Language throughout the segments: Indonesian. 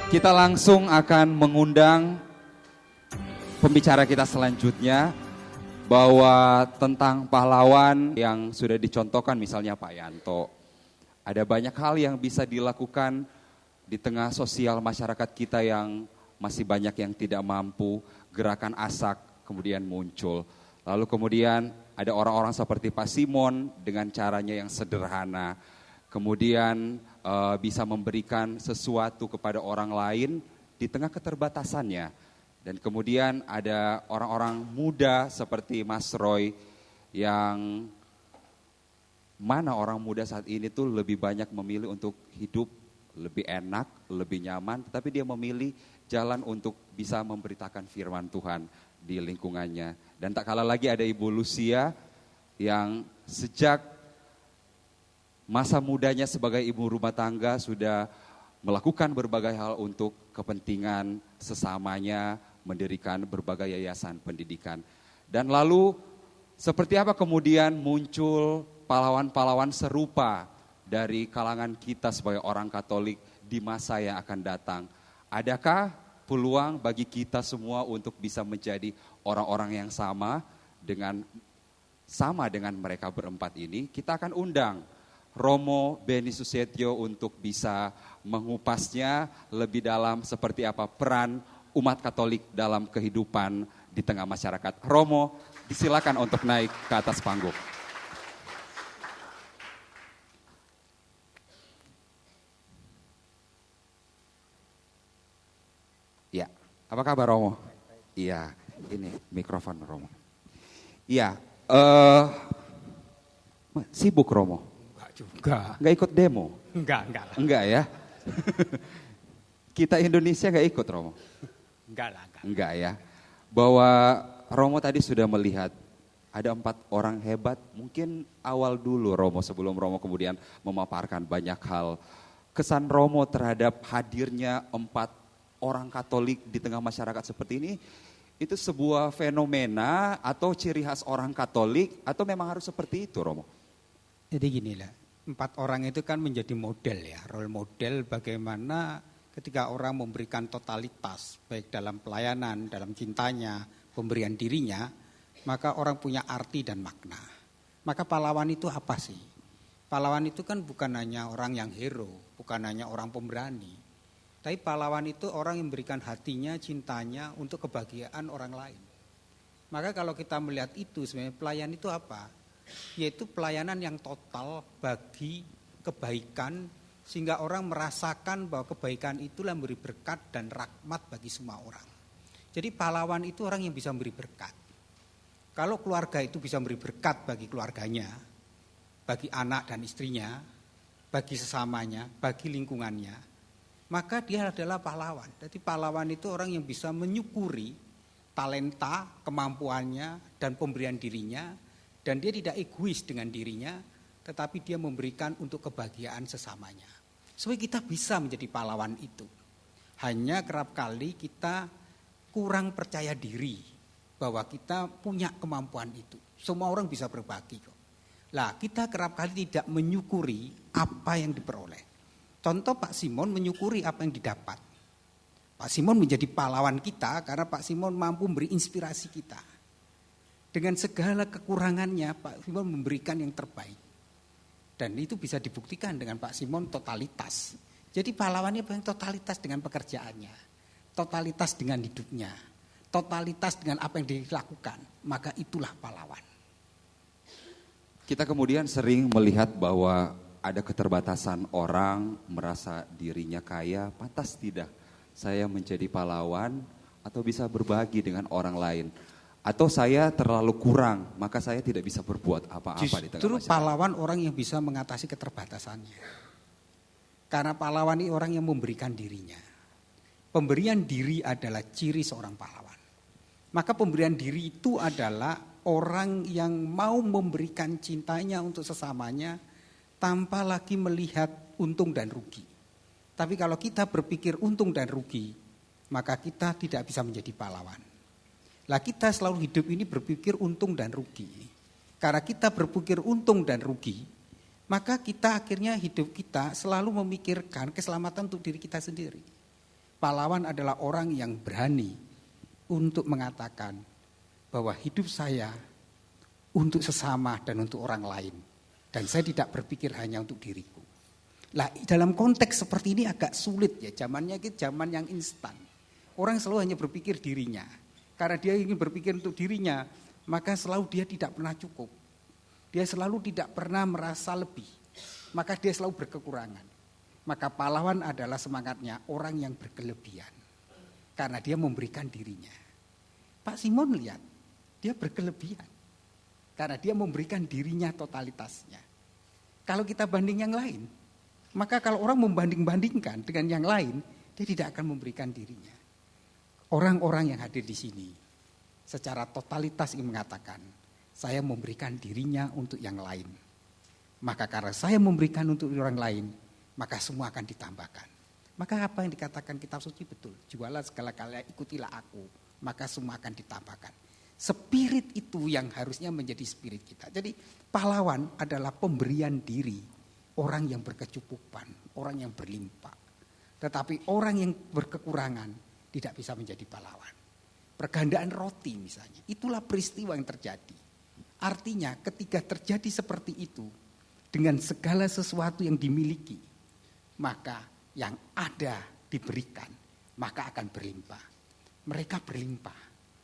Kita langsung akan mengundang pembicara kita selanjutnya bahwa tentang pahlawan yang sudah dicontohkan misalnya Pak Yanto. Ada banyak hal yang bisa dilakukan di tengah sosial masyarakat kita yang masih banyak yang tidak mampu, gerakan asak kemudian muncul. Lalu kemudian ada orang-orang seperti Pak Simon dengan caranya yang sederhana. Kemudian bisa memberikan sesuatu kepada orang lain di tengah keterbatasannya. Dan kemudian ada orang-orang muda seperti Mas Roy yang mana orang muda saat ini tuh lebih banyak memilih untuk hidup lebih enak, lebih nyaman, tetapi dia memilih jalan untuk bisa memberitakan firman Tuhan di lingkungannya. Dan tak kalah lagi ada Ibu Lucia yang sejak masa mudanya sebagai ibu rumah tangga sudah melakukan berbagai hal untuk kepentingan sesamanya, mendirikan berbagai yayasan pendidikan. Dan lalu seperti apa kemudian muncul pahlawan-pahlawan serupa dari kalangan kita sebagai orang Katolik di masa yang akan datang. Adakah peluang bagi kita semua untuk bisa menjadi orang-orang yang sama dengan mereka berempat ini? Kita akan undang Romo Beni Susetio untuk bisa mengupasnya lebih dalam seperti apa peran umat Katolik dalam kehidupan di tengah masyarakat. Romo, disilakan untuk naik ke atas panggung. Ya, apa kabar Romo? Iya, ini mikrofon Romo. Iya, sibuk Romo? Juga. Nggak ikut demo? Enggak. Enggak ya? Kita Indonesia nggak ikut Romo? Enggak. Enggak ya? Bahwa Romo tadi sudah melihat ada 4 orang hebat, mungkin awal dulu Romo sebelum Romo kemudian memaparkan banyak hal. Kesan Romo terhadap hadirnya 4 orang Katolik di tengah masyarakat seperti ini, itu sebuah fenomena atau ciri khas orang Katolik atau memang harus seperti itu Romo? Jadi ginilah, 4 orang itu kan menjadi model ya, role model bagaimana ketika orang memberikan totalitas, baik dalam pelayanan, dalam cintanya, pemberian dirinya, maka orang punya arti dan makna. Maka pahlawan itu apa sih? Pahlawan itu kan bukan hanya orang yang hero, bukan hanya orang pemberani. Tapi pahlawan itu orang yang memberikan hatinya, cintanya untuk kebahagiaan orang lain. Maka kalau kita melihat itu sebenarnya pelayan itu apa? Yaitu pelayanan yang total bagi kebaikan sehingga orang merasakan bahwa kebaikan itulah memberi berkat dan rahmat bagi semua orang. Jadi pahlawan itu orang yang bisa memberi berkat. Kalau keluarga itu bisa memberi berkat bagi keluarganya, bagi anak dan istrinya, bagi sesamanya, bagi lingkungannya, maka dia adalah pahlawan. Jadi pahlawan itu orang yang bisa menyukuri talenta, kemampuannya dan pemberian dirinya. Dan dia tidak egois dengan dirinya, tetapi dia memberikan untuk kebahagiaan sesamanya. Supaya kita bisa menjadi pahlawan itu. Hanya kerap kali kita kurang percaya diri bahwa kita punya kemampuan itu. Semua orang bisa berbagi kok. Lah kita kerap kali tidak menyukuri apa yang diperoleh. Contoh Pak Simon menyukuri apa yang didapat. Pak Simon menjadi pahlawan kita karena Pak Simon mampu memberi inspirasi kita. Dengan segala kekurangannya Pak Simon memberikan yang terbaik. Dan itu bisa dibuktikan dengan Pak Simon totalitas. Jadi pahlawannya yang totalitas dengan pekerjaannya. Totalitas dengan hidupnya. Totalitas dengan apa yang dilakukan. Maka itulah pahlawan. Kita kemudian sering melihat bahwa ada keterbatasan orang merasa dirinya kaya. Pantas tidak saya menjadi pahlawan atau bisa berbagi dengan orang lain. Atau saya terlalu kurang, maka saya tidak bisa berbuat apa-apa di tengah masyarakat. Justru pahlawan orang yang bisa mengatasi keterbatasannya. Karena pahlawan ini orang yang memberikan dirinya. Pemberian diri adalah ciri seorang pahlawan. Maka pemberian diri itu adalah orang yang mau memberikan cintanya untuk sesamanya tanpa lagi melihat untung dan rugi. Tapi kalau kita berpikir untung dan rugi, maka kita tidak bisa menjadi pahlawan. Lah kita selalu hidup ini berpikir untung dan rugi. Karena kita berpikir untung dan rugi, maka kita akhirnya hidup kita selalu memikirkan keselamatan untuk diri kita sendiri. Pahlawan adalah orang yang berani untuk mengatakan bahwa hidup saya untuk sesama dan untuk orang lain. Dan saya tidak berpikir hanya untuk diriku. Lah, dalam konteks seperti ini agak sulit ya, zamannya itu zaman yang instan. Orang selalu hanya berpikir dirinya. Karena dia ingin berpikir untuk dirinya, maka selalu dia tidak pernah cukup. Dia selalu tidak pernah merasa lebih. Maka dia selalu berkekurangan. Maka pahlawan adalah semangatnya orang yang berkelebihan. Karena dia memberikan dirinya. Pak Simon lihat, dia berkelebihan. Karena dia memberikan dirinya totalitasnya. Kalau kita banding yang lain, maka kalau orang membanding-bandingkan dengan yang lain, dia tidak akan memberikan dirinya. Orang-orang yang hadir di sini secara totalitas ingin mengatakan, saya memberikan dirinya untuk yang lain. Maka karena saya memberikan untuk orang lain, maka semua akan ditambahkan. Maka apa yang dikatakan kitab suci betul. Jualah segala-galanya, ikutilah aku. Maka semua akan ditambahkan. Spirit itu yang harusnya menjadi spirit kita. Jadi pahlawan adalah pemberian diri. Orang yang berkecukupan, orang yang berlimpah. Tetapi orang yang berkekurangan tidak bisa menjadi pahlawan. Pergandaan roti misalnya, itulah peristiwa yang terjadi. Artinya ketika terjadi seperti itu, dengan segala sesuatu yang dimiliki, maka yang ada diberikan, maka akan berlimpah. Mereka berlimpah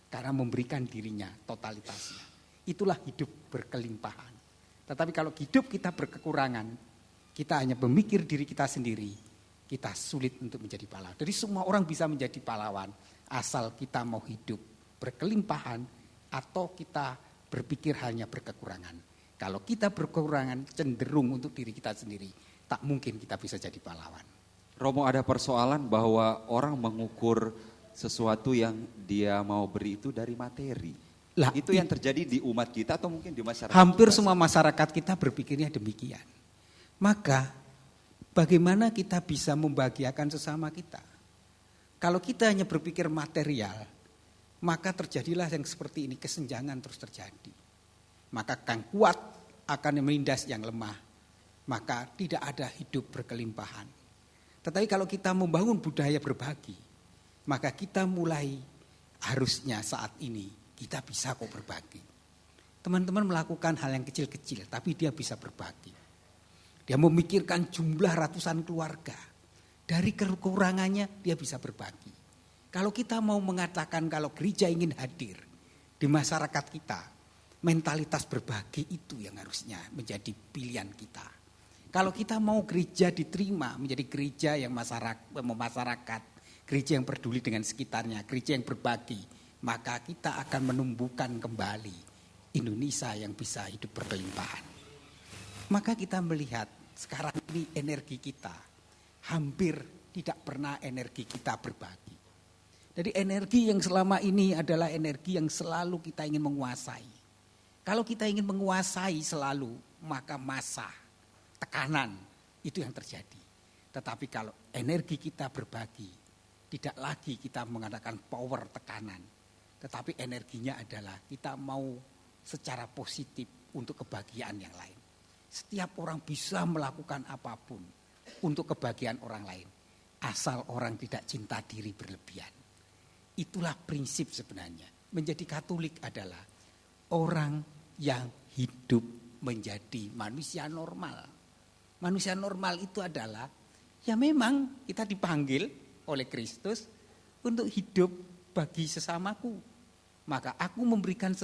karena memberikan dirinya totalitasnya. Itulah hidup berkelimpahan. Tetapi kalau hidup kita berkekurangan, kita hanya memikir diri kita sendiri, kita sulit untuk menjadi pahlawan. Jadi semua orang bisa menjadi pahlawan, asal kita mau hidup berkelimpahan atau kita berpikir hanya berkekurangan. Kalau kita berkekurangan cenderung untuk diri kita sendiri, tak mungkin kita bisa jadi pahlawan. Romo, ada persoalan bahwa orang mengukur sesuatu yang dia mau beri itu dari materi. Lah, itu yang terjadi di umat kita atau mungkin di masyarakat? Hampir kita? Semua masyarakat kita berpikirnya demikian. Maka bagaimana kita bisa membahagiakan sesama kita? Kalau kita hanya berpikir material, maka terjadilah yang seperti ini, kesenjangan terus terjadi. Maka yang kuat akan menindas yang lemah. Maka tidak ada hidup berkelimpahan. Tetapi kalau kita membangun budaya berbagi, maka kita mulai harusnya saat ini kita bisa kok berbagi. Teman-teman melakukan hal yang kecil-kecil, tapi dia bisa berbagi. Dia memikirkan jumlah ratusan keluarga. Dari kekurangannya dia bisa berbagi. Kalau kita mau mengatakan kalau gereja ingin hadir di masyarakat kita, mentalitas berbagi itu yang harusnya menjadi pilihan kita. Kalau kita mau gereja diterima menjadi gereja yang masyarakat, gereja yang peduli dengan sekitarnya, gereja yang berbagi, maka kita akan menumbuhkan kembali Indonesia yang bisa hidup berkelimpahan. Maka kita melihat sekarang ini energi kita hampir tidak pernah energi kita berbagi. Jadi energi yang selama ini adalah energi yang selalu kita ingin menguasai. Kalau kita ingin menguasai selalu, maka masa tekanan itu yang terjadi. Tetapi kalau energi kita berbagi, tidak lagi kita mengadakan power tekanan. Tetapi energinya adalah kita mau secara positif untuk kebahagiaan yang lain. Setiap orang bisa melakukan apapun untuk kebahagiaan orang lain. Asal orang tidak cinta diri berlebihan. Itulah prinsip sebenarnya. Menjadi Katolik adalah orang yang hidup menjadi manusia normal. Manusia normal itu adalah ya memang kita dipanggil oleh Kristus untuk hidup bagi sesamaku. Maka aku memberikan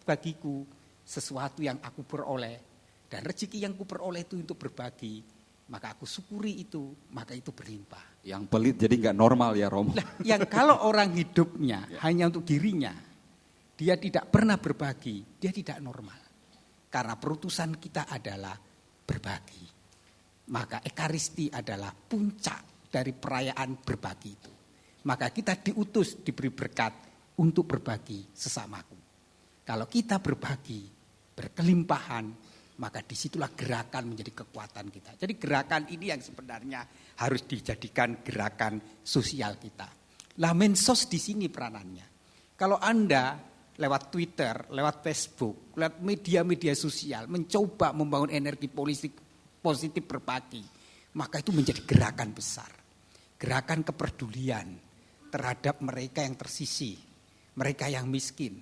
bagiku sesuatu yang aku peroleh. Dan rezeki yang aku peroleh itu untuk berbagi. Maka aku syukuri itu, maka itu berlimpah. Yang pelit jadi gak normal ya Romo. Nah, yang kalau orang hidupnya hanya untuk dirinya, dia tidak pernah berbagi, dia tidak normal. Karena perutusan kita adalah berbagi. Maka Ekaristi adalah puncak dari perayaan berbagi itu. Maka kita diutus, diberi berkat untuk berbagi sesamaku. Kalau kita berbagi, berkelimpahan, maka disitulah gerakan menjadi kekuatan kita. Jadi gerakan ini yang sebenarnya harus dijadikan gerakan sosial kita. Lah mensos di sini peranannya. Kalau Anda lewat Twitter, lewat Facebook, lewat media-media sosial mencoba membangun energi positif berbagi, maka itu menjadi gerakan besar. gerakan kepedulian terhadap mereka yang tersisih, mereka yang miskin,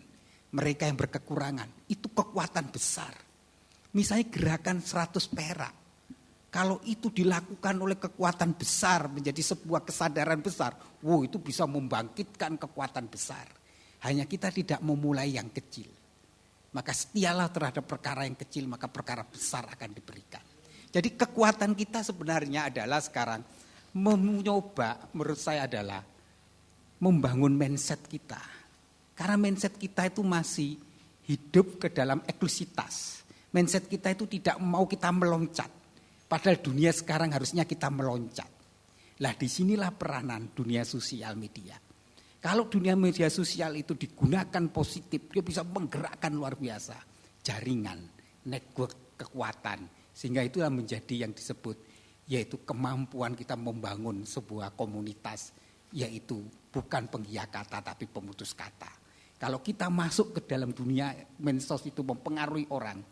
mereka yang berkekurangan. Itu kekuatan besar. Misalnya gerakan 100 perak. Kalau itu dilakukan oleh kekuatan besar menjadi sebuah kesadaran besar, wow, itu bisa membangkitkan kekuatan besar. Hanya kita tidak memulai yang kecil. Maka setialah terhadap perkara yang kecil, maka perkara besar akan diberikan. Jadi kekuatan kita sebenarnya adalah sekarang mencoba, menurut saya adalah membangun mindset kita. Karena mindset kita itu masih hidup ke dalam eksklusivitas. Mindset kita itu tidak mau kita meloncat. Padahal dunia sekarang harusnya kita meloncat. Lah disinilah peranan dunia sosial media. Kalau dunia media sosial itu digunakan positif, dia bisa menggerakkan luar biasa. Jaringan, network, kekuatan. Sehingga itulah menjadi yang disebut, yaitu kemampuan kita membangun sebuah komunitas. Yaitu bukan penggiat kata, tapi pemutus kata. Kalau kita masuk ke dalam dunia medsos itu mempengaruhi orang,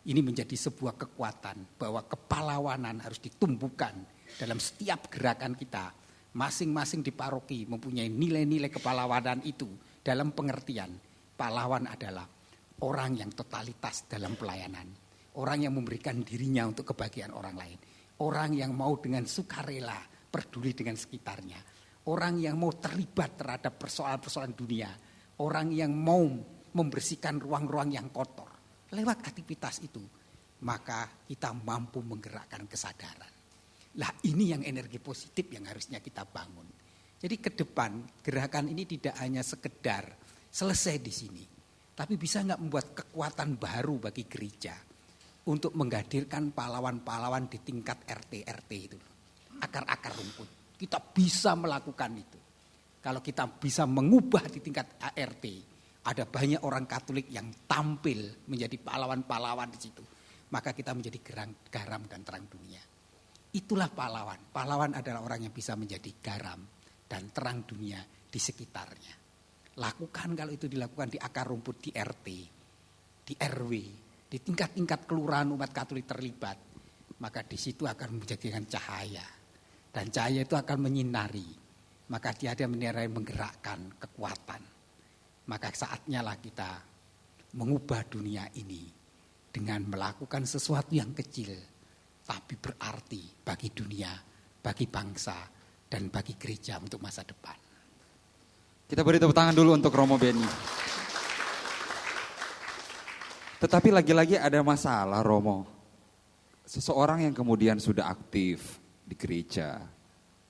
ini menjadi sebuah kekuatan bahwa kepahlawanan harus ditumbuhkan dalam setiap gerakan kita. Masing-masing di paroki mempunyai nilai-nilai kepahlawanan itu dalam pengertian pahlawan adalah orang yang totalitas dalam pelayanan, orang yang memberikan dirinya untuk kebahagiaan orang lain, orang yang mau dengan sukarela peduli dengan sekitarnya, orang yang mau terlibat terhadap persoalan-persoalan dunia, orang yang mau membersihkan ruang-ruang yang kotor. Lewat aktivitas itu, maka kita mampu menggerakkan kesadaran. Lah ini yang energi positif yang harusnya kita bangun. Jadi ke depan gerakan ini tidak hanya sekedar selesai di sini. Tapi bisa nggak membuat kekuatan baru bagi gereja. Untuk menghadirkan pahlawan-pahlawan di tingkat RT-RT itu. Akar-akar rumput. Kita bisa melakukan itu. Kalau kita bisa mengubah di tingkat ART. Ada banyak orang Katolik yang tampil menjadi pahlawan-pahlawan di situ. Maka kita menjadi garam dan terang dunia. Itulah pahlawan. Pahlawan adalah orang yang bisa menjadi garam dan terang dunia di sekitarnya. Lakukan kalau itu dilakukan di akar rumput, di RT, di RW, di tingkat-tingkat kelurahan umat Katolik terlibat. Maka di situ akan menjadikan cahaya. Dan cahaya itu akan menyinari. Maka dia ada menggerakkan kekuatan. Maka saatnya lah kita mengubah dunia ini dengan melakukan sesuatu yang kecil. Tapi berarti bagi dunia, bagi bangsa, dan bagi gereja untuk masa depan. Kita beri tepuk tangan dulu untuk Romo Beni. Tetapi lagi-lagi ada masalah, Romo. Seseorang yang kemudian sudah aktif di gereja,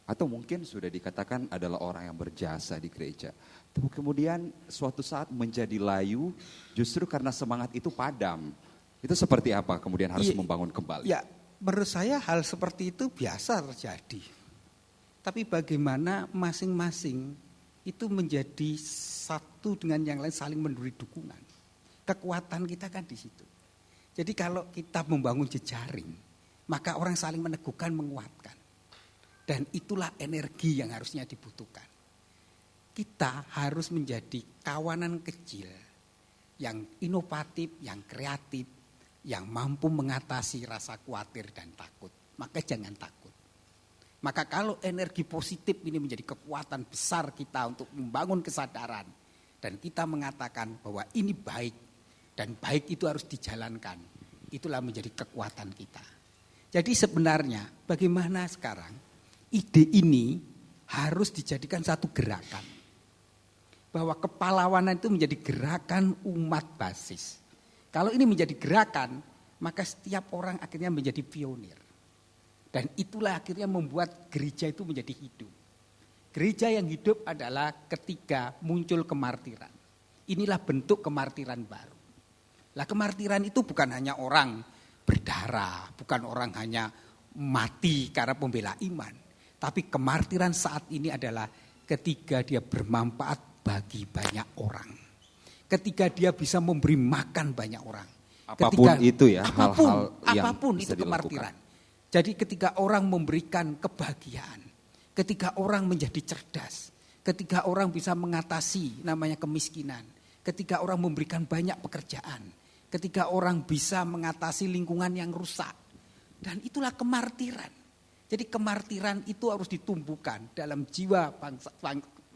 atau mungkin sudah dikatakan adalah orang yang berjasa di gereja, tapi kemudian suatu saat menjadi layu justru karena semangat itu padam. Itu seperti apa kemudian harus membangun kembali? Ya, menurut saya hal seperti itu biasa terjadi. Tapi bagaimana masing-masing itu menjadi satu dengan yang lain saling memberi dukungan. Kekuatan kita kan di situ. Jadi kalau kita membangun jejaring, maka orang saling meneguhkan, menguatkan. Dan itulah energi yang harusnya dibutuhkan. Kita harus menjadi kawanan kecil yang inovatif, yang kreatif, yang mampu mengatasi rasa khawatir dan takut. Maka jangan takut. Maka kalau energi positif ini menjadi kekuatan besar kita untuk membangun kesadaran. Dan kita mengatakan bahwa ini baik. Dan baik itu harus dijalankan. Itulah menjadi kekuatan kita. Jadi sebenarnya bagaimana sekarang ide ini harus dijadikan satu gerakan. Bahwa kepahlawanan itu menjadi gerakan umat basis. Kalau ini menjadi gerakan, maka setiap orang akhirnya menjadi pionir. Dan itulah akhirnya membuat gereja itu menjadi hidup. Gereja yang hidup adalah ketika muncul kemartiran. Inilah bentuk kemartiran baru. Lah kemartiran itu bukan hanya orang berdarah, bukan orang hanya mati karena pembela iman. Tapi kemartiran saat ini adalah ketika dia bermanfaat bagi banyak orang. Ketika dia bisa memberi makan banyak orang. Apapun itu ya, hal-hal yang apapun bisa itu kemartiran. Jadi ketika orang memberikan kebahagiaan, ketika orang menjadi cerdas, ketika orang bisa mengatasi namanya kemiskinan, ketika orang memberikan banyak pekerjaan, ketika orang bisa mengatasi lingkungan yang rusak. Dan itulah kemartiran. Jadi kemartiran itu harus ditumbuhkan dalam jiwa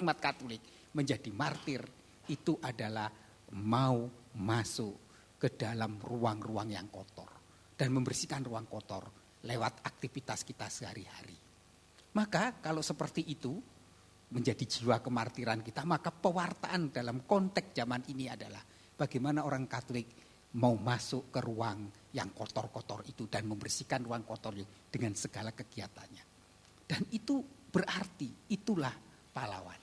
umat Katolik. Menjadi martir itu adalah mau masuk ke dalam ruang-ruang yang kotor. Dan membersihkan ruang kotor lewat aktivitas kita sehari-hari. Maka kalau seperti itu menjadi jiwa kemartiran kita, maka pewartaan dalam konteks zaman ini adalah bagaimana orang Katolik mau masuk ke ruang yang kotor-kotor itu dan membersihkan ruang kotor itu dengan segala kegiatannya. Dan itu berarti itulah pahlawan.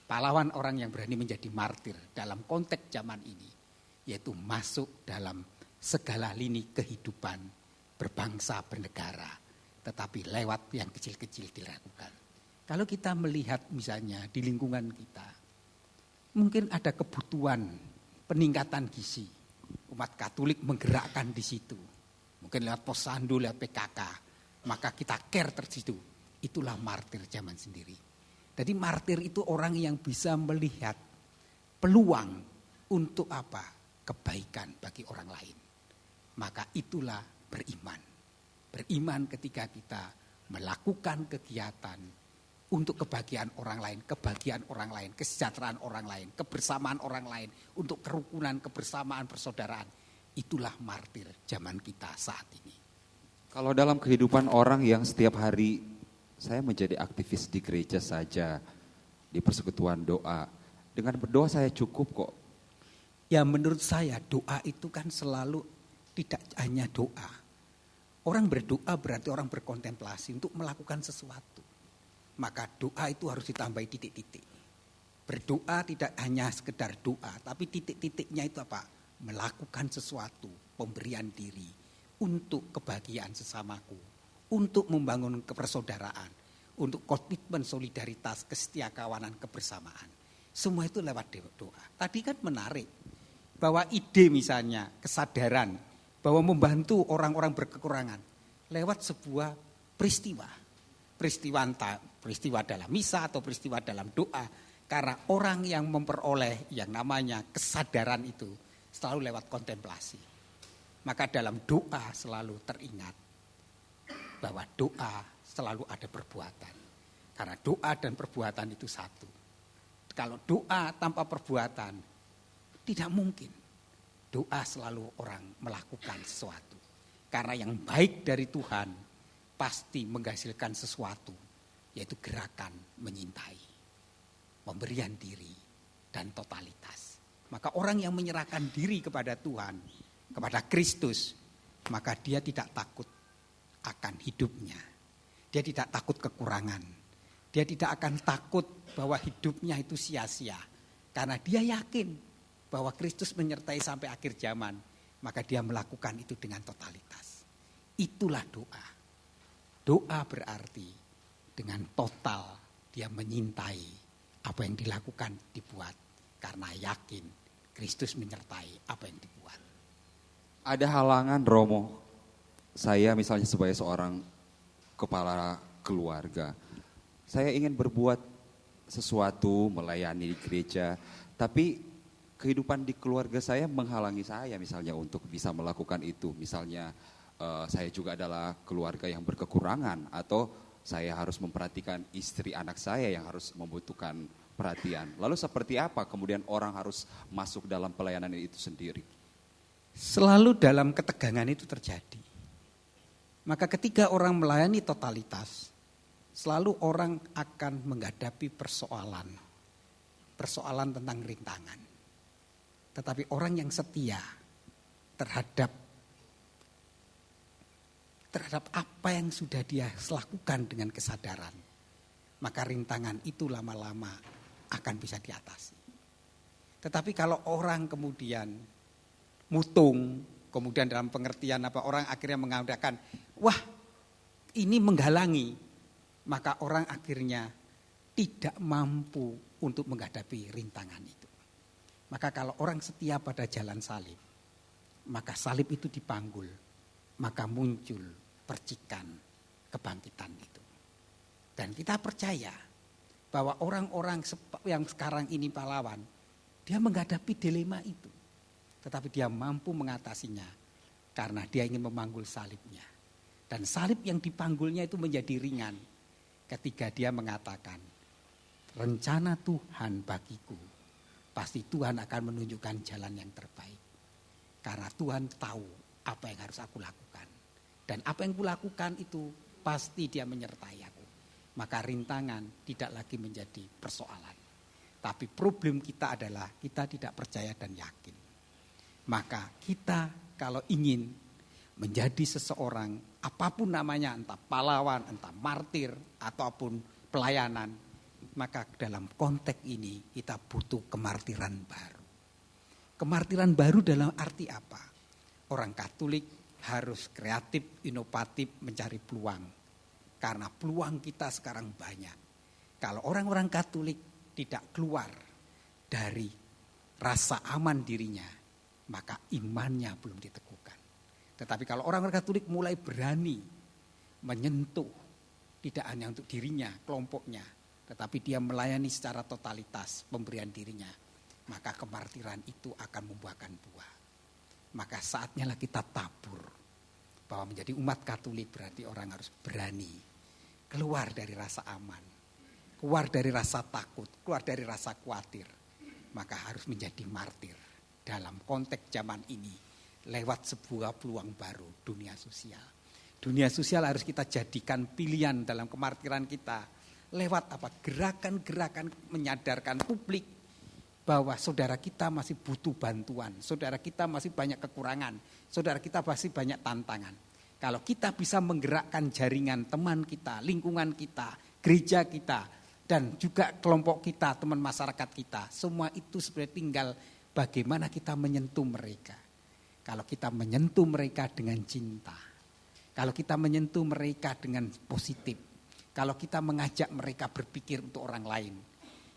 Pahlawan orang yang berani menjadi martir dalam konteks zaman ini, yaitu masuk dalam segala lini kehidupan berbangsa, bernegara, tetapi lewat yang kecil-kecil dilakukan. Kalau kita melihat misalnya di lingkungan kita, mungkin ada kebutuhan peningkatan gizi. Umat Katolik menggerakkan di situ. Mungkin lewat posyandu, lewat PKK. Maka kita care tersitu. Itulah martir zaman sendiri. Jadi martir itu orang yang bisa melihat peluang untuk apa? Kebaikan bagi orang lain. Maka itulah beriman. Beriman ketika kita melakukan kegiatan untuk kebahagiaan orang lain, kebahagiaan orang lain, kesejahteraan orang lain, kebersamaan orang lain, untuk kerukunan, kebersamaan, persaudaraan. Itulah martir zaman kita saat ini. Kalau dalam kehidupan orang yang setiap hari saya menjadi aktivis di gereja saja, di persekutuan doa, dengan berdoa saya cukup kok. Ya menurut saya doa itu kan selalu tidak hanya doa. Orang berdoa berarti orang berkontemplasi untuk melakukan sesuatu. Maka doa itu harus ditambahi titik-titik. Berdoa tidak hanya sekedar doa, tapi titik-titiknya itu apa? Melakukan sesuatu, pemberian diri untuk kebahagiaan sesamaku, untuk membangun kepersaudaraan, untuk komitmen solidaritas, kesetiakawanan, kebersamaan. Semua itu lewat doa. Tadi kan menarik bahwa ide misalnya kesadaran bahwa membantu orang-orang berkekurangan lewat sebuah peristiwa. Peristiwa dalam misa atau peristiwa dalam doa. Karena orang yang memperoleh yang namanya kesadaran itu selalu lewat kontemplasi. Maka dalam doa selalu teringat bahwa doa selalu ada perbuatan. Karena doa dan perbuatan itu satu. Kalau doa tanpa perbuatan tidak mungkin. Doa selalu orang melakukan sesuatu. Karena yang baik dari Tuhan pasti menghasilkan sesuatu, yaitu gerakan menyintai, pemberian diri, dan totalitas. Maka orang yang menyerahkan diri kepada Tuhan, kepada Kristus, maka dia tidak takut akan hidupnya. Dia tidak takut kekurangan. Dia tidak akan takut bahwa hidupnya itu sia-sia. Karena dia yakin bahwa Kristus menyertai sampai akhir zaman, maka dia melakukan itu dengan totalitas. Itulah doa. Doa berarti dengan total dia menyintai apa yang dilakukan, dibuat. Karena yakin Kristus menyertai apa yang dibuat. Ada halangan, Romo. Saya misalnya sebagai seorang kepala keluarga, saya ingin berbuat sesuatu, melayani di gereja, tapi kehidupan di keluarga saya menghalangi saya misalnya untuk bisa melakukan itu. Misalnya saya juga adalah keluarga yang berkekurangan, atau saya harus memperhatikan istri anak saya yang harus membutuhkan perhatian. Lalu seperti apa kemudian orang harus masuk dalam pelayanan itu sendiri? Selalu dalam ketegangan itu terjadi. Maka ketika orang melayani totalitas, selalu orang akan menghadapi persoalan tentang rintangan. Tetapi orang yang setia terhadap apa yang sudah dia lakukan dengan kesadaran, maka rintangan itu lama-lama akan bisa diatasi. Tetapi kalau orang kemudian mutung, kemudian dalam pengertian apa, orang akhirnya mengatakan, wah ini menghalangi, maka orang akhirnya tidak mampu untuk menghadapi rintangan itu. Maka kalau orang setia pada jalan salib, maka salib itu dipanggul, maka muncul percikan kebangkitan itu. Dan kita percaya bahwa orang-orang yang sekarang ini pahlawan, dia menghadapi dilema itu. Tetapi dia mampu mengatasinya karena dia ingin memanggul salibnya. Dan salib yang dipanggulnya itu menjadi ringan ketika dia mengatakan, rencana Tuhan bagiku, pasti Tuhan akan menunjukkan jalan yang terbaik. Karena Tuhan tahu apa yang harus aku lakukan. Dan apa yang kulakukan itu pasti dia menyertai aku. Maka rintangan tidak lagi menjadi persoalan. Tapi problem kita adalah kita tidak percaya dan yakin. Maka kita kalau ingin menjadi seseorang, apapun namanya, entah pahlawan, entah martir, ataupun pelayanan, maka dalam konteks ini kita butuh kemartiran baru. Kemartiran baru dalam arti apa? Orang Katolik harus kreatif, inovatif, mencari peluang. Karena peluang kita sekarang banyak. Kalau orang-orang Katolik tidak keluar dari rasa aman dirinya, maka imannya belum diteguhkan. Tetapi kalau orang-orang Katolik mulai berani menyentuh, tidak hanya untuk dirinya, kelompoknya, tetapi dia melayani secara totalitas pemberian dirinya, maka kemartiran itu akan membuahkan buah. Maka saatnya lah kita tabur bahwa menjadi umat Katolik berarti orang harus berani keluar dari rasa aman, keluar dari rasa takut, keluar dari rasa khawatir. Maka harus menjadi martir dalam konteks zaman ini lewat sebuah peluang baru, dunia sosial. Dunia sosial harus kita jadikan pilihan dalam kemartiran kita lewat apa? Gerakan-gerakan menyadarkan publik bahwa saudara kita masih butuh bantuan, saudara kita masih banyak kekurangan, saudara kita masih banyak tantangan. Kalau kita bisa menggerakkan jaringan teman kita, lingkungan kita, gereja kita, dan juga kelompok kita, teman masyarakat kita, semua itu sebenarnya tinggal bagaimana kita menyentuh mereka. Kalau kita menyentuh mereka dengan cinta, kalau kita menyentuh mereka dengan positif, kalau kita mengajak mereka berpikir untuk orang lain,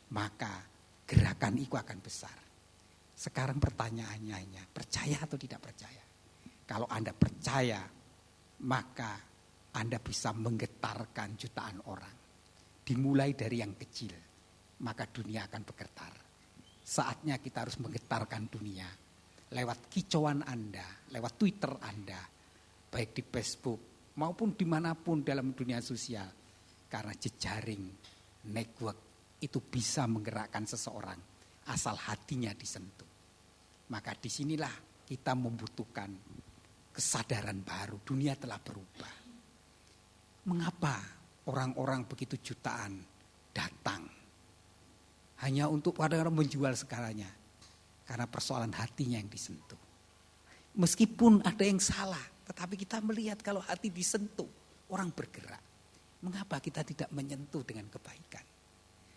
maka gerakan itu akan besar. Sekarang pertanyaannya hanya percaya atau tidak percaya. Kalau Anda percaya, maka Anda bisa menggetarkan jutaan orang. Dimulai dari yang kecil, maka dunia akan bergetar. Saatnya kita harus menggetarkan dunia. Lewat kicauan Anda, lewat Twitter Anda, baik di Facebook maupun dimanapun dalam dunia sosial. Karena jejaring, network itu bisa menggerakkan seseorang asal hatinya disentuh. Maka disinilah kita membutuhkan kesadaran baru, dunia telah berubah. Mengapa orang-orang begitu jutaan datang? Hanya untuk kadang-kadang menjual segalanya. Karena persoalan hatinya yang disentuh. Meskipun ada yang salah, tetapi kita melihat kalau hati disentuh, orang bergerak. Mengapa kita tidak menyentuh dengan kebaikan?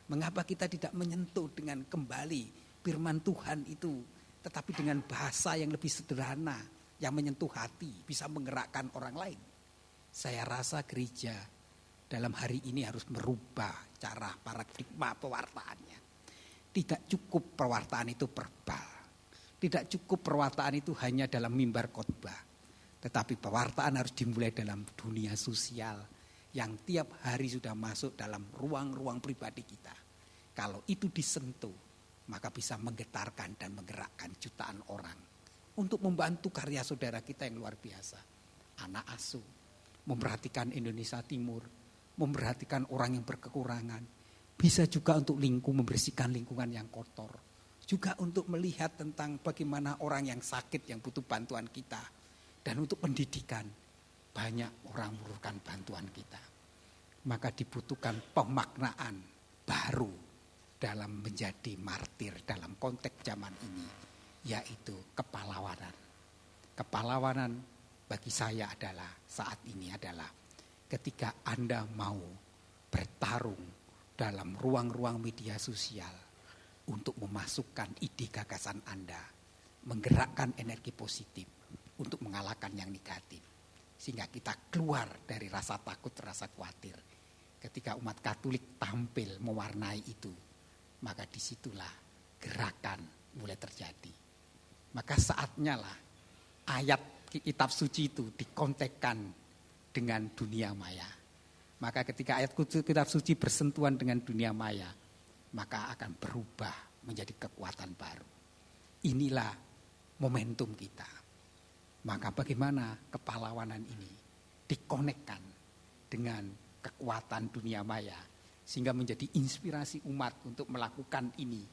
Mengapa kita tidak menyentuh dengan kembali firman Tuhan itu, tetapi dengan bahasa yang lebih sederhana, yang menyentuh hati, bisa menggerakkan orang lain. Saya rasa gereja dalam hari ini harus merubah cara paradigma pewartaannya. Tidak cukup perwartaan itu verbal. Tidak cukup perwartaan itu hanya dalam mimbar khotbah. Tetapi pewartaan harus dimulai dalam dunia sosial yang tiap hari sudah masuk dalam ruang-ruang pribadi kita. Kalau itu disentuh, maka bisa menggetarkan dan menggerakkan jutaan orang untuk membantu karya saudara kita yang luar biasa. Anak asuh, memperhatikan Indonesia Timur, memperhatikan orang yang berkekurangan. Bisa juga untuk membersihkan lingkungan yang kotor. Juga untuk melihat tentang bagaimana orang yang sakit yang butuh bantuan kita. Dan untuk pendidikan, banyak orang memerlukan bantuan kita. Maka dibutuhkan pemaknaan baru dalam menjadi martir dalam konteks zaman ini. Yaitu kepahlawanan. Kepahlawanan bagi saya adalah saat ini adalah ketika Anda mau bertarung dalam ruang-ruang media sosial untuk memasukkan ide gagasan Anda, menggerakkan energi positif untuk mengalahkan yang negatif. Sehingga kita keluar dari rasa takut, rasa khawatir. Ketika umat Katolik tampil mewarnai itu, maka disitulah gerakan mulai terjadi. Maka saatnya lah ayat kitab suci itu dikontekkan dengan dunia maya. Maka ketika ayat kitab suci bersentuhan dengan dunia maya, maka akan berubah menjadi kekuatan baru. Inilah momentum kita. Maka bagaimana kepahlawanan ini? dikonekkan dengan kekuatan dunia maya sehingga menjadi inspirasi umat untuk melakukan ini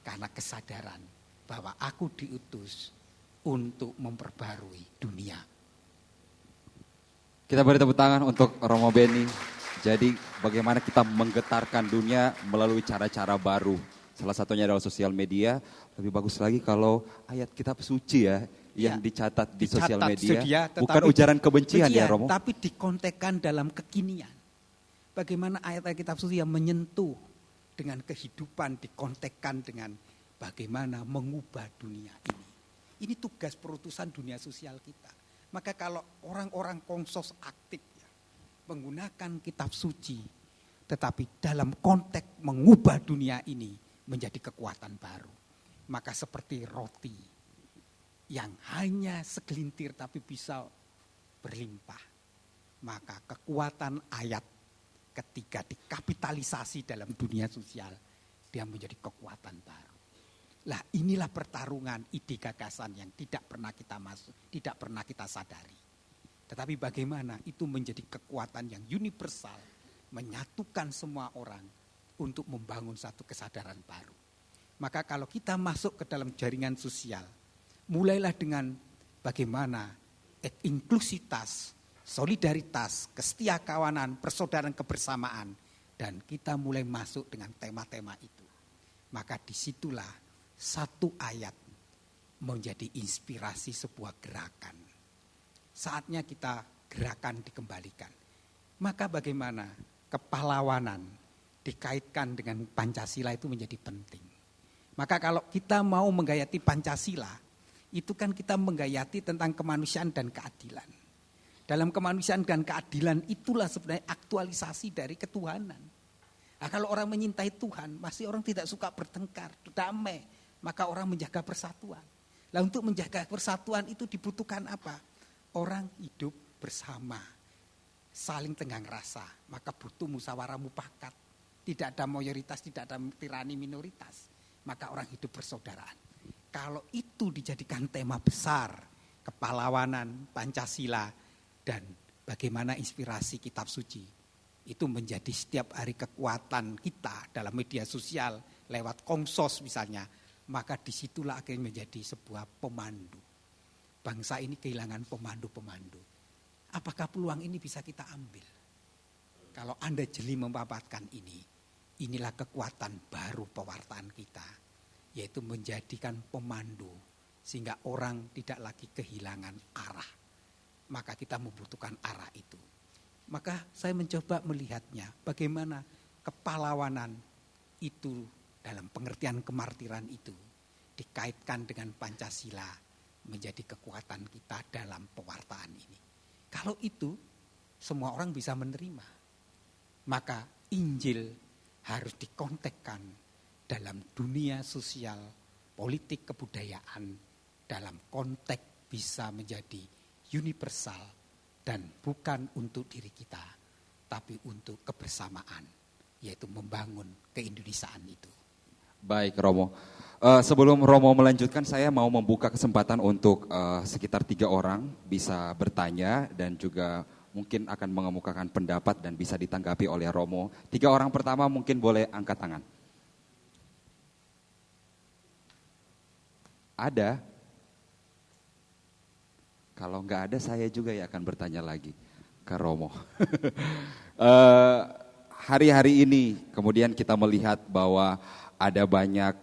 karena kesadaran bahwa aku diutus untuk memperbarui dunia. Kita beri tepuk tangan untuk Romo Beni. Jadi bagaimana kita menggetarkan dunia melalui cara-cara baru. Salah satunya adalah sosial media. Lebih bagus lagi kalau ayat kitab suci ya yang dicatat di sosial media. Bukan ujaran kebencian ya Romo. Tapi dikontekkan dalam kekinian. Bagaimana ayat-ayat kitab suci yang menyentuh dengan kehidupan dikontekkan dengan bagaimana mengubah dunia ini. Ini tugas perutusan dunia sosial kita. Maka kalau orang-orang konsos aktif ya, menggunakan kitab suci, tetapi dalam konteks mengubah dunia ini menjadi kekuatan baru. Maka seperti roti yang hanya segelintir tapi bisa berlimpah. Maka kekuatan ayat ketika dikapitalisasi dalam dunia sosial, dia menjadi kekuatan baru. Lah inilah pertarungan ide gagasan yang tidak pernah kita tidak pernah kita sadari. Tetapi bagaimana itu menjadi kekuatan yang universal, menyatukan semua orang untuk membangun satu kesadaran baru. Maka kalau kita masuk ke dalam jaringan sosial, mulailah dengan bagaimana inklusitas, solidaritas, kesetiakawanan, persaudaraan, kebersamaan, dan kita mulai masuk dengan tema-tema itu. Maka disitulah satu ayat menjadi inspirasi sebuah gerakan. Saatnya kita gerakan dikembalikan. Maka bagaimana kepahlawanan dikaitkan dengan Pancasila itu menjadi penting. Maka kalau kita mau menggayati Pancasila, itu kan kita menggayati tentang kemanusiaan dan keadilan. Dalam kemanusiaan dan keadilan itulah sebenarnya aktualisasi dari ketuhanan. Nah, kalau orang menyintai Tuhan, masih orang tidak suka bertengkar, damai. Maka orang menjaga persatuan. Nah untuk menjaga persatuan itu dibutuhkan apa? Orang hidup bersama, saling tenggang rasa. Maka butuh musyawarah mufakat. Tidak ada mayoritas, tidak ada tirani minoritas. Maka orang hidup persaudaraan. Kalau itu dijadikan tema besar, kepahlawanan, Pancasila, dan bagaimana inspirasi kitab suci, itu menjadi setiap hari kekuatan kita dalam media sosial, lewat Komsos misalnya, maka disitulah akhirnya menjadi sebuah pemandu. Bangsa ini kehilangan pemandu-pemandu. Apakah peluang ini bisa kita ambil? Kalau Anda jeli memanfaatkan ini, inilah kekuatan baru pewartaan kita, yaitu menjadikan pemandu, sehingga orang tidak lagi kehilangan arah. Maka kita membutuhkan arah itu. Maka saya mencoba melihatnya, bagaimana kepahlawanan itu dalam pengertian kemartiran itu dikaitkan dengan Pancasila menjadi kekuatan kita dalam pewartaan ini. Kalau itu semua orang bisa menerima, maka Injil harus dikontekkan dalam dunia sosial, politik, kebudayaan, dalam konteks bisa menjadi universal dan bukan untuk diri kita, tapi untuk kebersamaan, yaitu membangun keindonesiaan itu. Baik Romo, sebelum Romo melanjutkan saya mau membuka kesempatan untuk sekitar 3 orang bisa bertanya dan juga mungkin akan mengemukakan pendapat dan bisa ditanggapi oleh Romo. 3 orang pertama mungkin boleh angkat tangan. Ada? Kalau nggak ada saya juga ya akan bertanya lagi ke Romo. Hari-hari ini kemudian kita melihat bahwa ada banyak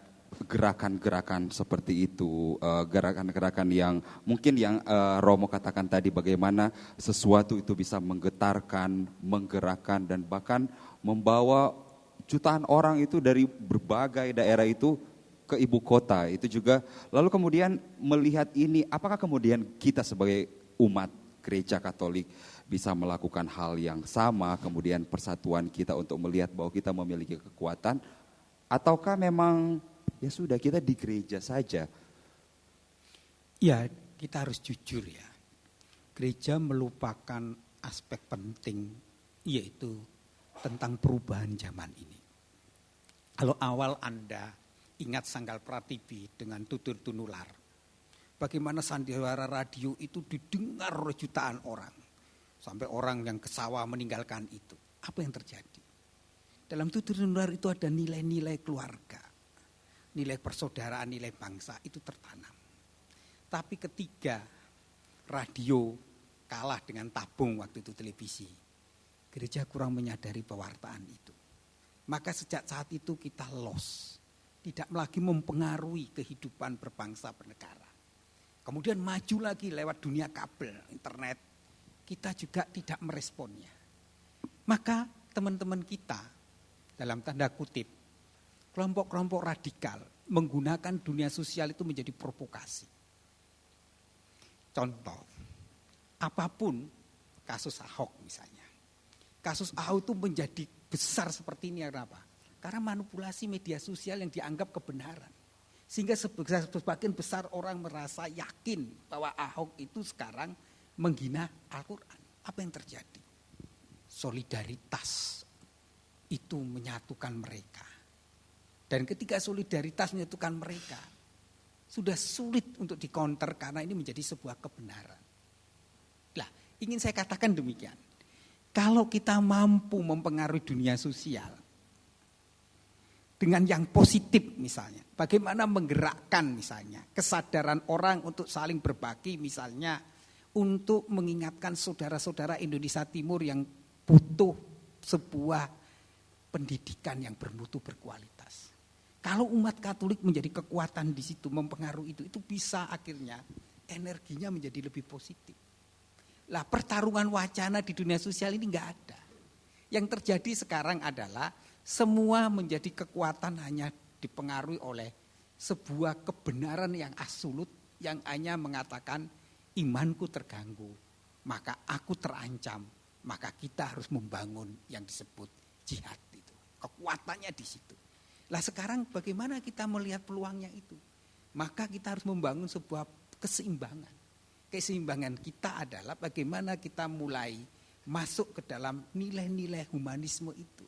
gerakan-gerakan seperti itu, gerakan-gerakan yang mungkin yang Romo katakan tadi bagaimana sesuatu itu bisa menggetarkan, menggerakkan dan bahkan membawa jutaan orang itu dari berbagai daerah itu ke ibu kota. Itu juga lalu kemudian melihat ini, apakah kemudian kita sebagai umat Gereja Katolik bisa melakukan hal yang sama, kemudian persatuan kita untuk melihat bahwa kita memiliki kekuatan, ataukah memang ya sudah kita di gereja saja? Ya, kita harus jujur ya. Gereja melupakan aspek penting, yaitu tentang perubahan zaman ini. Kalau awal Anda ingat Sanggal Prativi dengan Tutur Tunular, bagaimana sandiwara radio itu didengar oleh jutaan orang. sampai orang yang ke sawah meninggalkan itu. Apa yang terjadi? Dalam tutur nular itu ada nilai-nilai keluarga, nilai persaudaraan, nilai bangsa itu tertanam. Tapi ketika radio kalah dengan tabung waktu itu televisi, gereja kurang menyadari pewartaan itu. Maka sejak saat itu kita lost, tidak lagi mempengaruhi kehidupan berbangsa bernegara. Kemudian maju lagi lewat dunia kabel, internet, kita juga tidak meresponnya. Maka teman-teman kita, dalam tanda kutip, kelompok-kelompok radikal menggunakan dunia sosial itu menjadi provokasi. Contoh, apapun kasus Ahok misalnya. Kasus Ahok itu menjadi besar seperti ini kenapa? Karena manipulasi media sosial yang dianggap kebenaran. Sehingga sebagian besar orang merasa yakin bahwa Ahok itu sekarang menghina Al-Quran. Apa yang terjadi? Solidaritas itu menyatukan mereka. Dan ketika solidaritas menyatukan mereka, sudah sulit untuk dikonter karena ini menjadi sebuah kebenaran. Nah, ingin saya katakan demikian. Kalau kita mampu mempengaruhi dunia sosial dengan yang positif misalnya, bagaimana menggerakkan misalnya kesadaran orang untuk saling berbagi misalnya, untuk mengingatkan saudara-saudara Indonesia Timur yang butuh sebuah pendidikan yang bermutu berkualitas. Kalau umat Katolik menjadi kekuatan di situ, mempengaruhi itu bisa akhirnya energinya menjadi lebih positif. Lah pertarungan wacana di dunia sosial ini enggak ada. Yang terjadi sekarang adalah semua menjadi kekuatan hanya dipengaruhi oleh sebuah kebenaran yang absolut yang hanya mengatakan imanku terganggu, maka aku terancam, maka kita harus membangun yang disebut jihad itu. Kekuatannya di situ. Lah sekarang bagaimana kita melihat peluangnya itu? Maka kita harus membangun sebuah keseimbangan. Keseimbangan kita adalah bagaimana kita mulai masuk ke dalam nilai-nilai humanisme itu.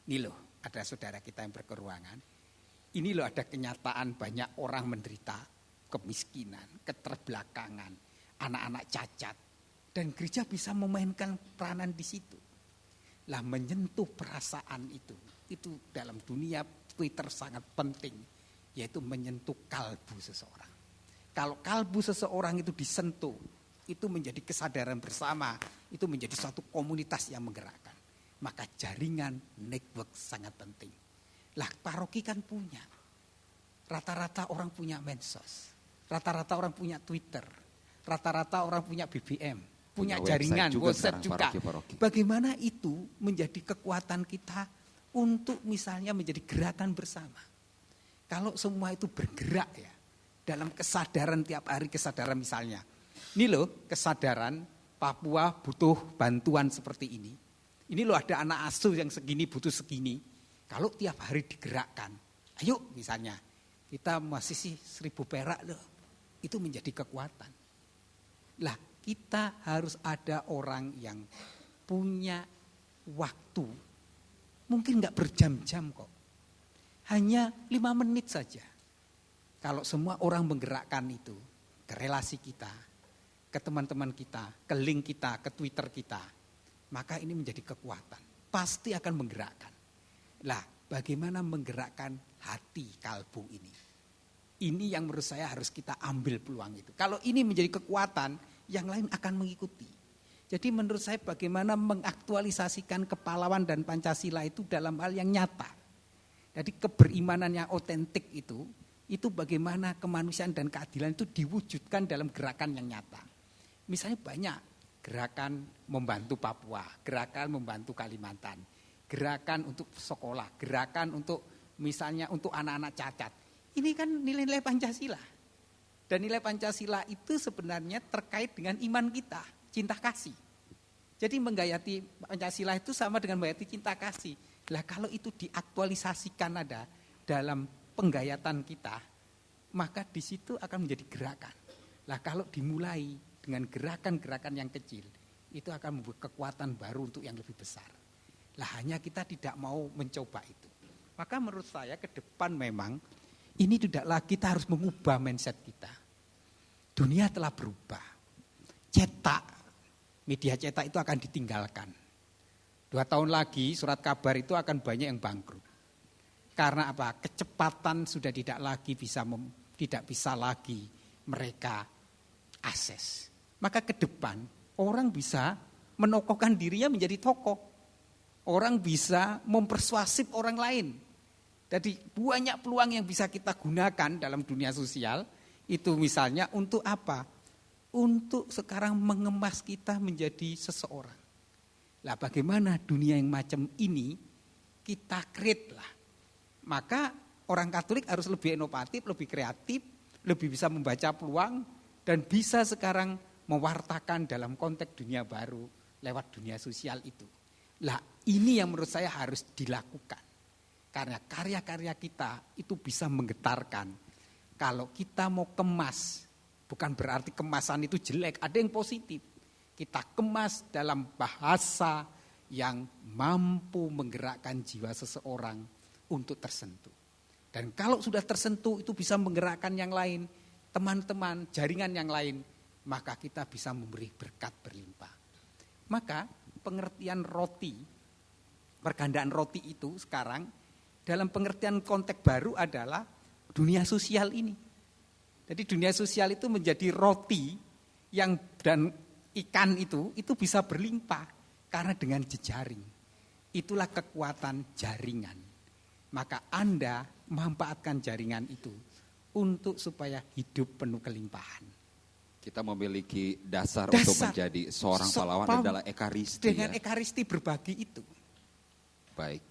Ini loh, ada saudara kita yang berkeruangan. Ini loh ada kenyataan banyak orang menderita kemiskinan, keterbelakangan, anak-anak cacat. Dan gereja bisa memainkan peranan di situ. Lah menyentuh perasaan itu dalam dunia Twitter sangat penting. Yaitu menyentuh kalbu seseorang. Kalau kalbu seseorang itu disentuh, itu menjadi kesadaran bersama, itu menjadi suatu komunitas yang menggerakkan. Maka jaringan network sangat penting. Lah paroki kan punya. Rata-rata orang punya medsos. Rata-rata orang punya Twitter. Rata-rata orang punya BBM. Punya jaringan, WhatsApp juga. Paroki. Bagaimana itu menjadi kekuatan kita untuk misalnya menjadi gerakan bersama. Kalau semua itu bergerak ya. Dalam kesadaran tiap hari, kesadaran misalnya. Ini loh kesadaran Papua butuh bantuan seperti ini. Ini loh ada anak asuh yang segini butuh segini. Kalau tiap hari digerakkan, ayo misalnya kita masih sih 1.000 perak loh. Itu menjadi kekuatan. Lah kita harus ada orang yang punya waktu. Mungkin gak berjam-jam kok. Hanya 5 menit saja. Kalau semua orang menggerakkan itu ke relasi kita, ke teman-teman kita, ke link kita, ke Twitter kita, maka ini menjadi kekuatan. Pasti akan menggerakkan. Lah, bagaimana menggerakkan hati kalbu ini? Ini yang menurut saya harus kita ambil peluang itu. Kalau ini menjadi kekuatan, yang lain akan mengikuti. Jadi menurut saya bagaimana mengaktualisasikan kepahlawan dan Pancasila itu dalam hal yang nyata. Jadi keberimanan yang otentik itu bagaimana kemanusiaan dan keadilan itu diwujudkan dalam gerakan yang nyata. Misalnya banyak gerakan membantu Papua, gerakan membantu Kalimantan, gerakan untuk sekolah, gerakan untuk misalnya untuk anak-anak cacat. Ini kan nilai-nilai Pancasila. Dan nilai Pancasila itu sebenarnya terkait dengan iman kita, cinta kasih. Jadi menggayati Pancasila itu sama dengan menggayati cinta kasih. Lah kalau itu diaktualisasikan ada dalam penggayatan kita, maka di situ akan menjadi gerakan. Lah kalau dimulai dengan gerakan-gerakan yang kecil, itu akan membuat kekuatan baru untuk yang lebih besar. Lah hanya kita tidak mau mencoba itu. Maka menurut saya ke depan memang ini tidak lagi kita harus mengubah mindset kita. Dunia telah berubah. Cetak Media cetak itu akan ditinggalkan. 2 tahun lagi surat kabar itu akan banyak yang bangkrut. Karena apa? Kecepatan sudah tidak bisa lagi mereka akses. Maka ke depan orang bisa menokohkan dirinya menjadi tokoh. Orang bisa mempersuasif orang lain. Jadi banyak peluang yang bisa kita gunakan dalam dunia sosial. Itu misalnya untuk apa? Untuk sekarang mengemas kita menjadi seseorang. Lah bagaimana dunia yang macam ini kita create lah. Maka orang Katolik harus lebih inovatif, lebih kreatif, lebih bisa membaca peluang dan bisa sekarang mewartakan dalam konteks dunia baru lewat dunia sosial itu. Lah ini yang menurut saya harus dilakukan. Karena karya-karya kita itu bisa menggetarkan. Kalau kita mau kemas, bukan berarti kemasan itu jelek, ada yang positif. Kita kemas dalam bahasa yang mampu menggerakkan jiwa seseorang untuk tersentuh. Dan kalau sudah tersentuh itu bisa menggerakkan yang lain, teman-teman, jaringan yang lain, maka kita bisa memberi berkat berlimpah. Maka pengertian roti, pergandaan roti itu sekarang dalam pengertian konteks baru adalah dunia sosial ini. Jadi dunia sosial itu menjadi roti yang dan ikan itu bisa berlimpah karena dengan jejaring. Itulah kekuatan jaringan. Maka Anda memanfaatkan jaringan itu untuk supaya hidup penuh kelimpahan. Kita memiliki dasar untuk menjadi seorang pahlawan adalah ekaristi. Dengan ekaristi berbagi itu. Baik.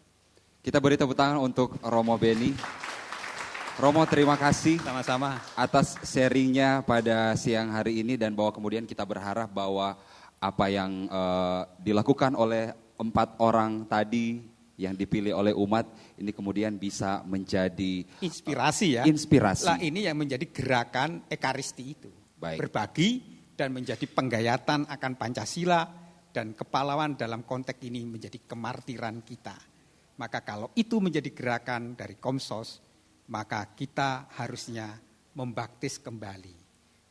Kita beri tepuk tangan untuk Romo Beni. Romo, terima kasih Sama-sama. atas sharingnya pada siang hari ini dan bahwa kemudian kita berharap bahwa apa yang dilakukan oleh 4 orang tadi yang dipilih oleh umat ini kemudian bisa menjadi inspirasi ya. Inspirasi. Lah ini yang menjadi gerakan ekaristi itu. Baik. Berbagi dan menjadi penggayatan akan Pancasila dan kepahlawan dalam konteks ini menjadi kemartiran kita. Maka kalau itu menjadi gerakan dari Komsos, maka kita harusnya membaptis kembali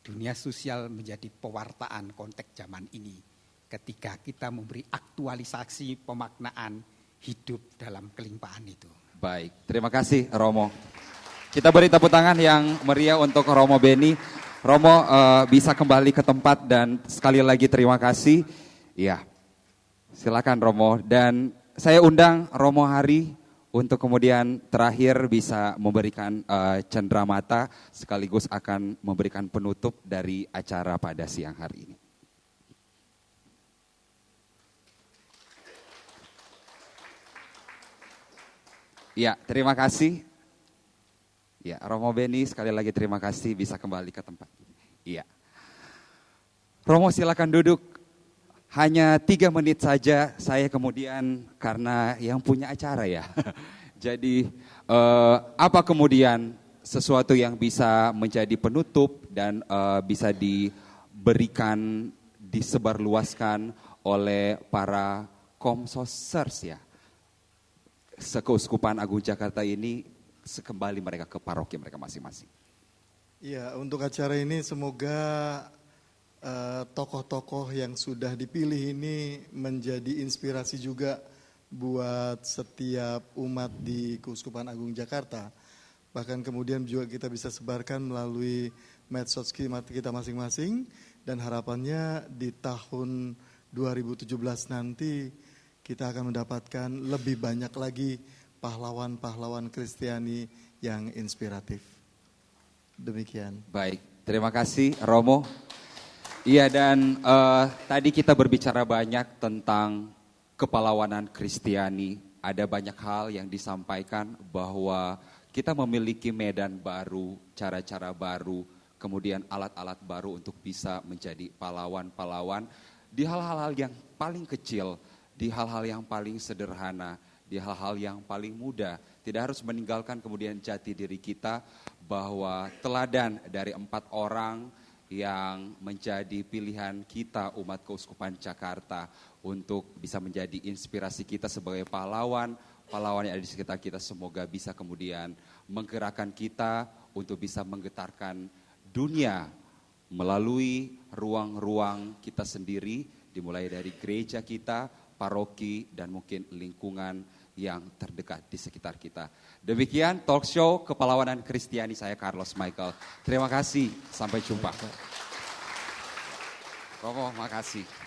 dunia sosial menjadi pewartaan konteks zaman ini ketika kita memberi aktualisasi pemaknaan hidup dalam kelimpahan itu. Baik, terima kasih Romo. Kita beri tepuk tangan yang meriah untuk Romo Beni. Romo bisa kembali ke tempat dan sekali lagi terima kasih. Ya, silakan Romo dan saya undang Romo Hari untuk kemudian terakhir bisa memberikan cenderamata sekaligus akan memberikan penutup dari acara pada siang hari ini. Ya, terima kasih. Ya, Romo Beni sekali lagi terima kasih bisa kembali ke tempat. Iya. Romo silakan duduk. Hanya 3 menit saja saya kemudian karena yang punya acara ya. Jadi apa kemudian sesuatu yang bisa menjadi penutup dan bisa diberikan, disebarluaskan oleh para komsosers ya. Sekeuskupan Agung Jakarta ini kembali mereka ke paroki mereka masing-masing. Iya, untuk acara ini semoga tokoh-tokoh yang sudah dipilih ini menjadi inspirasi juga buat setiap umat di Keuskupan Agung Jakarta. Bahkan kemudian juga kita bisa sebarkan melalui medsos kita masing-masing dan harapannya di tahun 2017 nanti kita akan mendapatkan lebih banyak lagi pahlawan-pahlawan Kristiani yang inspiratif. Demikian. Baik, terima kasih Romo. Iya dan tadi kita berbicara banyak tentang kepahlawanan Kristiani. Ada banyak hal yang disampaikan bahwa kita memiliki medan baru, cara-cara baru, kemudian alat-alat baru untuk bisa menjadi pahlawan-pahlawan di hal-hal yang paling kecil, di hal-hal yang paling sederhana, di hal-hal yang paling mudah. Tidak harus meninggalkan kemudian jati diri kita bahwa teladan dari 4 orang yang menjadi pilihan kita umat Keuskupan Jakarta untuk bisa menjadi inspirasi kita sebagai pahlawan yang ada di sekitar kita semoga bisa kemudian menggerakkan kita untuk bisa menggetarkan dunia melalui ruang-ruang kita sendiri Dimulai dari gereja kita, paroki, dan mungkin lingkungan yang terdekat di sekitar kita. Demikian talk show Kepelawanan Kristiani, saya Carlos Michael. Terima kasih, sampai jumpa. Romo, makasih.